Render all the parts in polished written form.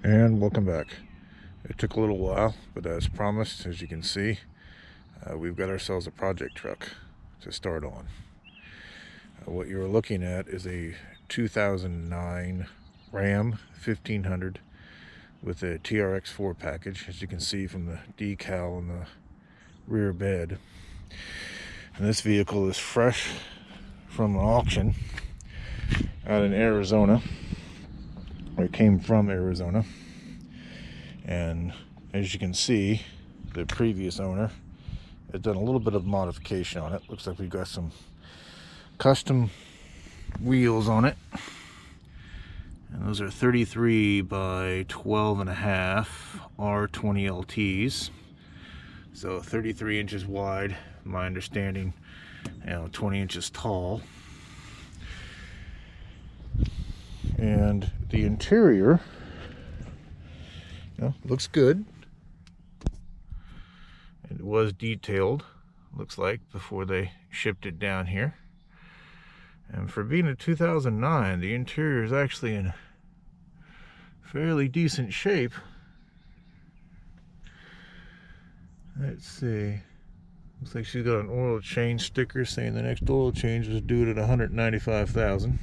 And welcome back. It took a little while, but as promised, as you can see, we've got ourselves a project truck to start on. What you're looking at is a 2009 Ram 1500 with a TRX4 package, as you can see from the decal on the rear bed. And this vehicle is fresh from an auction out in Arizona. It came from Arizona, and as you can see, the previous owner had done a little bit of modification on it. Looks like we've got some custom wheels on it, and those are 33 by 12 and a half R20 LTs, so 33 inches wide, my understanding, 20 inches tall. And the interior, looks good. It was detailed, looks like, before they shipped it down here. And for being a 2009, the interior is actually in fairly decent shape. Let's see. Looks like she's got an oil change sticker saying the next oil change was due at $195,000.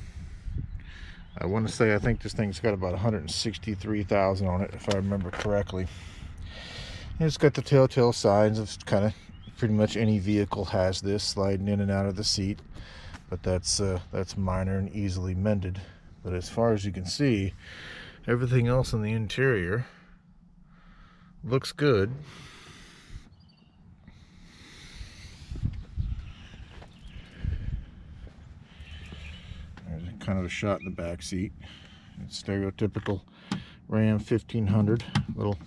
I want to say I think this thing's got about 163,000 on it, if I remember correctly. And it's got the telltale signs of kind of pretty much any vehicle has this, sliding in and out of the seat, but that's minor and easily mended. But as far as you can see, everything else in the interior looks good. Kind of a shot in the back seat. It's stereotypical Ram 1500, little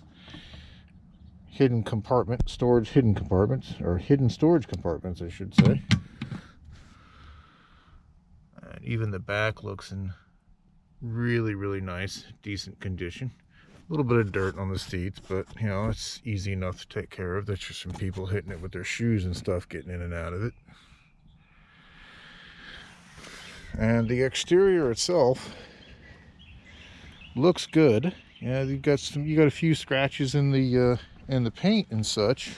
hidden compartment, hidden storage compartments, I should say. And even the back looks in really nice, decent condition. A little bit of dirt on the seats, but it's easy enough to take care of. That's just some people hitting it with their shoes and stuff, getting in and out of it. And the exterior itself looks good. You got a few scratches in the paint and such,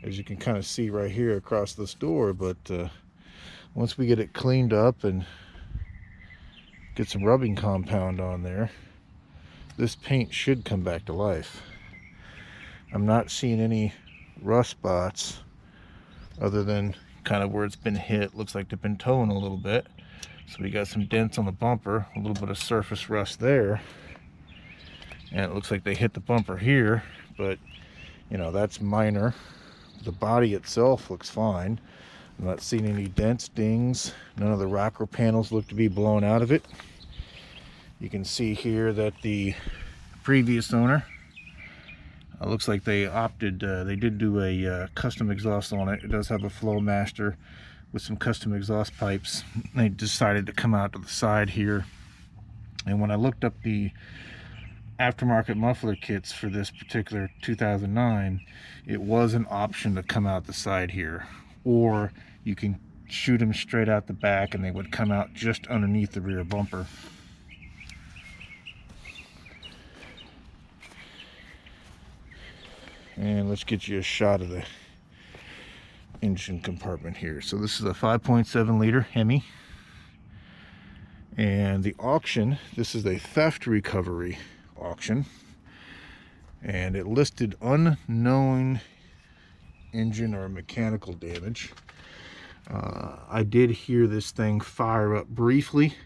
as you can kind of see right here across this door. But once we get it cleaned up and get some rubbing compound on there, this paint should come back to life. I'm not seeing any rust spots other than kind of where it's been hit. Looks like they've been towing a little bit. So we got some dents on the bumper, a little bit of surface rust there, and it looks like they hit the bumper here, but that's minor. The body itself looks fine. I'm not seeing any dents, dings. None of the rocker panels look to be blown out of it. You can see here that the previous owner, looks like they opted, they did do a custom exhaust on it. It does have a flow master with some custom exhaust pipes. They decided to come out to the side here, and when I looked up the aftermarket muffler kits for this particular 2009, it was an option to come out the side here, or you can shoot them straight out the back and they would come out just underneath the rear bumper. And let's get you a shot of the engine compartment here. So this is a 5.7 liter Hemi, and the auction, this is a theft recovery auction, and it listed unknown engine or mechanical damage. I did hear this thing fire up briefly.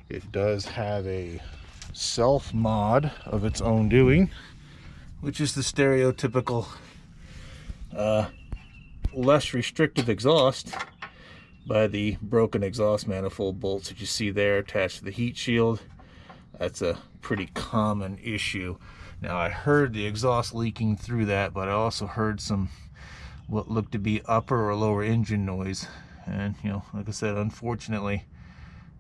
It does have a self mod of its own doing, which is the stereotypical less restrictive exhaust by the broken exhaust manifold bolts that you see there attached to the heat shield. That's a pretty common issue. Now, I heard the exhaust leaking through that, but I also heard some what looked to be upper or lower engine noise. And like I said, unfortunately,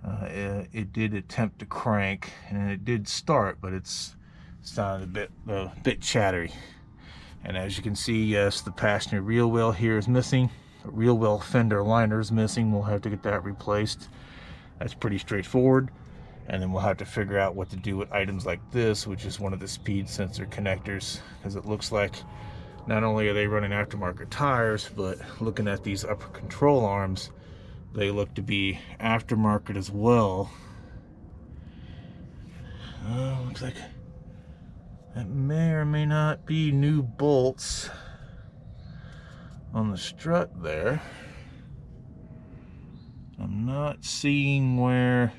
it did attempt to crank, and it did start, but it's sounded a bit chattery. And as you can see, yes, the passenger wheel well here is missing. The wheel well fender liner is missing. We'll have to get that replaced. That's pretty straightforward. And then we'll have to figure out what to do with items like this, which is one of the speed sensor connectors, because it looks like not only are they running aftermarket tires, but looking at these upper control arms, they look to be aftermarket as well. Looks like that may or may not be new bolts on the strut there. I'm not seeing where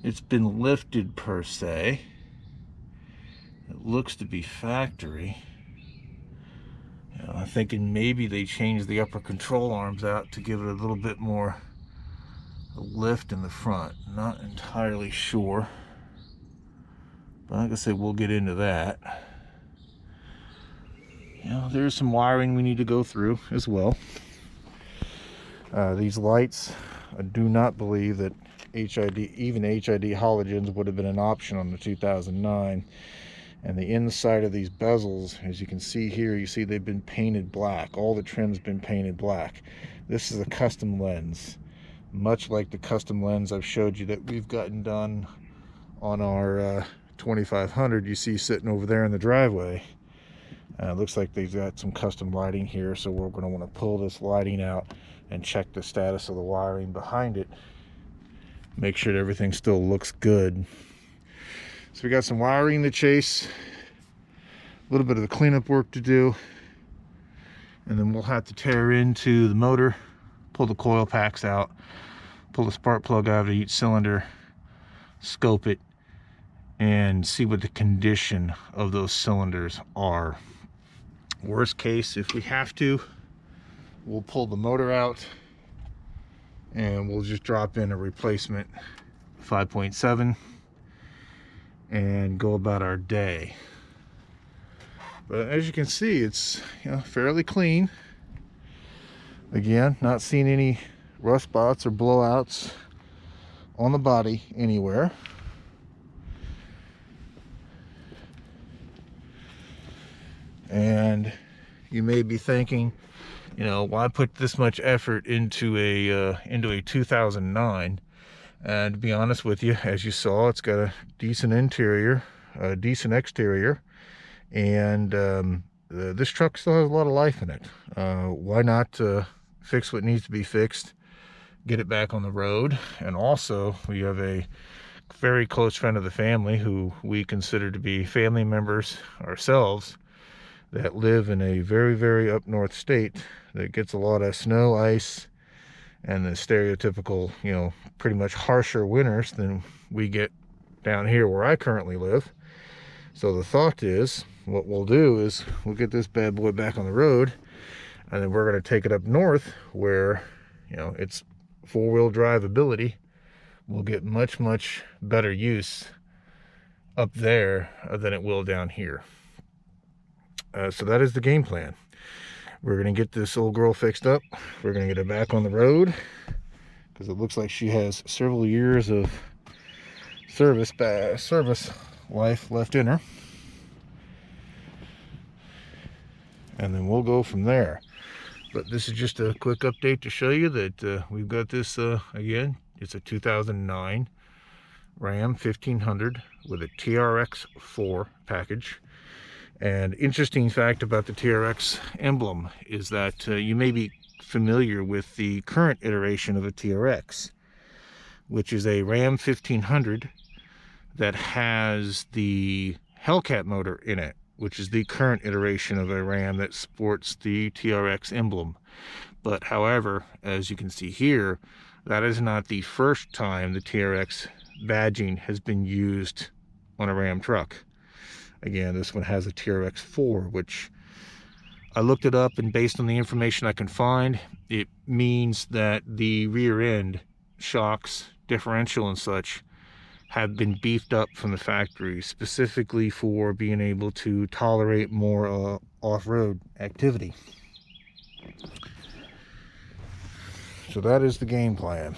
it's been lifted per se. It looks to be factory. I'm thinking maybe they changed the upper control arms out to give it a little bit more lift in the front. Not entirely sure, but like I said, we'll get into that. There's some wiring we need to go through as well. These lights, I do not believe that even HID halogens would have been an option on the 2009. And the inside of these bezels, as you can see here, you see they've been painted black. All the trim's been painted black. This is a custom lens, much like the custom lens I've showed you that we've gotten done on our 2500 you see sitting over there in the driveway. It looks like they've got some custom lighting here, so we're going to want to pull this lighting out and check the status of the wiring behind it. Make sure that everything still looks good. So we got some wiring to chase, a little bit of the cleanup work to do, and then we'll have to tear into the motor, pull the coil packs out, pull the spark plug out of each cylinder, scope it, and see what the condition of those cylinders are. Worst case, if we have to, we'll pull the motor out and we'll just drop in a replacement 5.7 and go about our day. But as you can see, it's fairly clean. Again, not seeing any rust spots or blowouts on the body anywhere. And you may be thinking, why put this much effort into a 2009? And to be honest with you, as you saw, it's got a decent interior, a decent exterior, and this truck still has a lot of life in it. Why not fix what needs to be fixed, get it back on the road? And also, we have a very close friend of the family who we consider to be family members ourselves, that live in a very, very up north state that gets a lot of snow, ice, and the stereotypical, pretty much harsher winters than we get down here where I currently live. So the thought is, what we'll do is we'll get this bad boy back on the road, and then we're going to take it up north where, it's four-wheel drive ability will get much, much better use up there than it will down here. So that is the game plan. We're going to get this old girl fixed up. We're going to get her back on the road because it looks like she has several years of service life left in her. And then we'll go from there. But this is just a quick update to show you that we've got this, again, it's a 2009 Ram 1500 with a TRX4 package. And interesting fact about the TRX emblem is that you may be familiar with the current iteration of a TRX, which is a Ram 1500 that has the Hellcat motor in it, which is the current iteration of a Ram that sports the TRX emblem. But however, as you can see here, that is not the first time the TRX badging has been used on a Ram truck. Again, this one has a TRX4, which I looked it up, and based on the information I can find, it means that the rear end shocks, differential and such, have been beefed up from the factory specifically for being able to tolerate more off-road activity. So that is the game plan.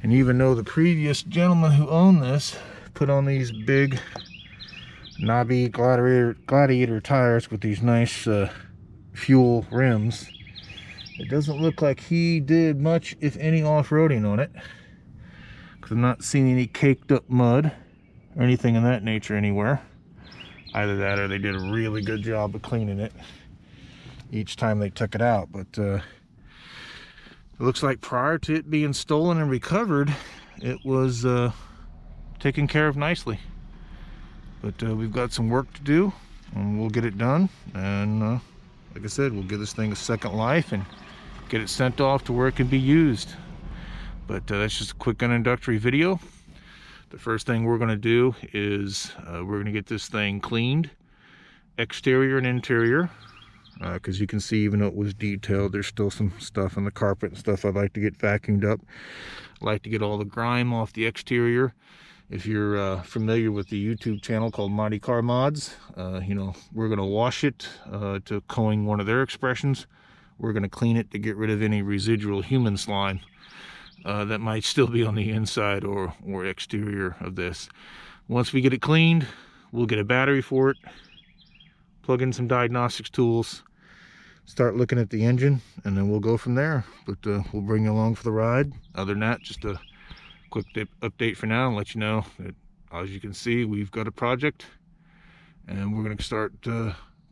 And even though the previous gentleman who owned this put on these big knobby gladiator tires with these nice fuel rims, it doesn't look like he did much, if any, off-roading on it. because I'm not seeing any caked up mud or anything of that nature anywhere. Either that or they did a really good job of cleaning it each time they took it out. But it looks like prior to it being stolen and recovered, it was taken care of nicely. But we've got some work to do, and we'll get it done. And like I said, we'll give this thing a second life and get it sent off to where it can be used. But that's just a quick introductory video. The first thing we're going to do is we're going to get this thing cleaned, exterior and interior, because you can see even though it was detailed, there's still some stuff on the carpet and stuff I'd like to get vacuumed up. I'd like to get all the grime off the exterior. If you're familiar with the YouTube channel called Mighty Car Mods, you know, we're going to wash it, to coin one of their expressions. We're going to clean it to get rid of any residual human slime that might still be on the inside or exterior of this. Once we get it cleaned, we'll get a battery for it, plug in some diagnostics tools, start looking at the engine, and then we'll go from there. But we'll bring you along for the ride. Other than that, just a quick update for now and let you know that, as you can see, we've got a project and we're going to start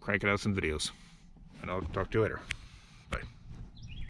cranking out some videos. And I'll talk to you later.